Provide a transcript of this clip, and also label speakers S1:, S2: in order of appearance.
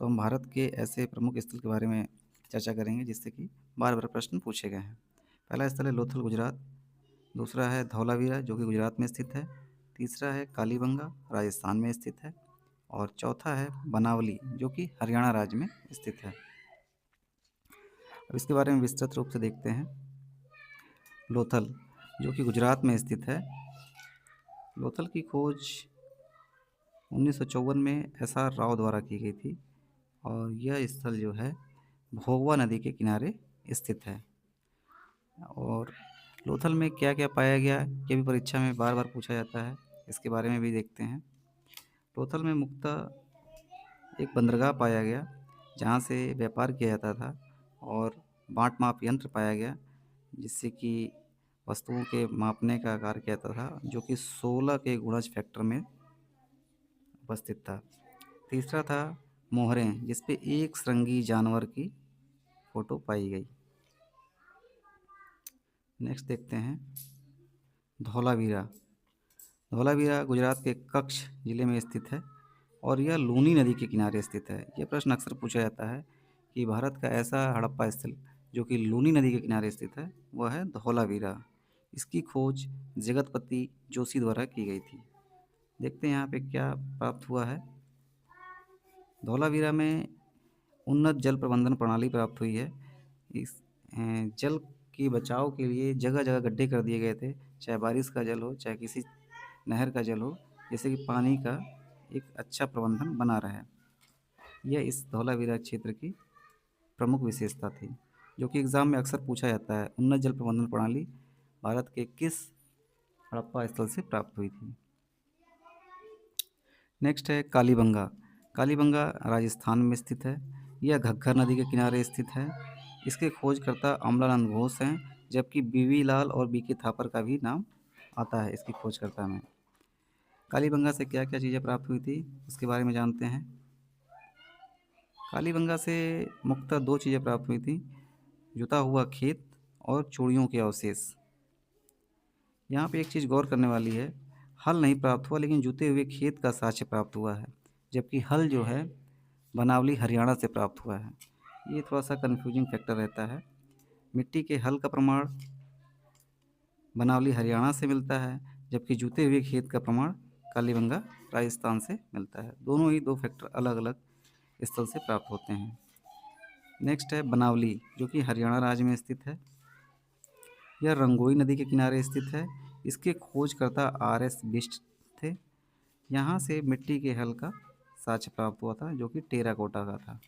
S1: तो हम भारत के ऐसे प्रमुख स्थल के बारे में चर्चा करेंगे जिससे कि बार-बार प्रश्न पूछे गए हैं। पहला स्थल है लोथल गुजरात, दूसरा है धौलावीरा जो कि गुजरात में स्थित है, तीसरा है कालीबंगा राजस्थान में स्थित है और चौथा है बनावली जो कि हरियाणा राज्य में स्थित है। अब इसके बारे में विस्तृत रूप से देखते हैं। लोथल जो कि गुजरात में स्थित है। लोथल की खोज 1954 में एस.आर. राव द्वारा की गई थी और यह स्थल जो है भोगवा नदी के किनारे स्थित है। और लोथल में क्या-क्या पाया गया, ये भी परीक्षा में बार-बार पूछा जाता है, इसके बारे में भी देखते हैं। लोथल में मुख्यतः एक बंदरगाह पाया गया, जहाँ से व्यापार किया जाता था और बाट-माप यंत्र पाया गया, जिससे कि वस्तुओं के मापने का कार्य किया जाता था, जो कि 16 के गुणज फैक्टर में उपस्थित था। तीसरा था मोहरें, जिस पे एक श्रृंगी जानवर की फ़ोटो पाई गई। नेक्स्ट देखते हैं धौलावीरा। धौलावीरा गुजरात के कच्छ ज़िले में स्थित है और यह लूनी नदी के किनारे स्थित है। यह प्रश्न अक्सर पूछा जाता है कि भारत का ऐसा हड़प्पा स्थल जो कि लूनी नदी के किनारे स्थित है, वह है धौलावीरा। इसकी खोज जगतपति जोशी द्वारा की गई थी। देखते हैं यहाँ पे क्या प्राप्त हुआ है। धौलावीरा में उन्नत जल प्रबंधन प्रणाली प्राप्त हुई है। इस जल की बचाव के लिए जगह-जगह गड्ढे कर दिए गए थे, चाहे बारिश का जल हो, चाहे किसी नहर का जल हो, जिससे कि पानी का एक अच्छा प्रबंधन बना रहे। यह इस धौलावीरा क्षेत्र की प्रमुख विशेषता थी, जो कि एग्ज़ाम में अक्सर पूछा जाता है। उन्नत जल प्रबंधन प्रणाली भारत के किस हड़प्पा स्थल से प्राप्त हुई थी? नेक्स्ट है कालीबंगा। कालीबंगा राजस्थान में स्थित है। यह घग्गर नदी के किनारे स्थित है। इसके खोजकर्ता अमलानंद घोष हैं, जबकि बीवी लाल और बीके थापर का भी नाम आता है इसकी खोजकर्ता में। कालीबंगा से क्या-क्या चीज़ें प्राप्त हुई थी, उसके बारे में जानते हैं। कालीबंगा से मुख्यतः 2 चीज़ें प्राप्त हुई थी, जुता हुआ खेत और चूड़ियों के अवशेष। यहाँ पे एक चीज़ गौर करने वाली है, हल नहीं प्राप्त हुआ लेकिन जुते हुए खेत का साक्ष्य प्राप्त हुआ है, जबकि हल जो है बनावली हरियाणा से प्राप्त हुआ है। ये थोड़ा-सा कन्फ्यूजिंग फैक्टर रहता है। मिट्टी के हल का प्रमाण बनावली हरियाणा से मिलता है, जबकि जुते हुए खेत का प्रमाण कालीबंगा राजस्थान से मिलता है। दोनों ही 2 फैक्टर अलग-अलग स्थल से प्राप्त होते हैं। नेक्स्ट है बनावली, जो कि हरियाणा राज्य में स्थित है। यह रंगोई नदी के किनारे स्थित है। इसके खोजकर्ता आर.एस. बिष्ट थे। यहाँ से मिट्टी के हल का साक्ष्य प्राप्त हुआ था, जो कि टेराकोटा का था।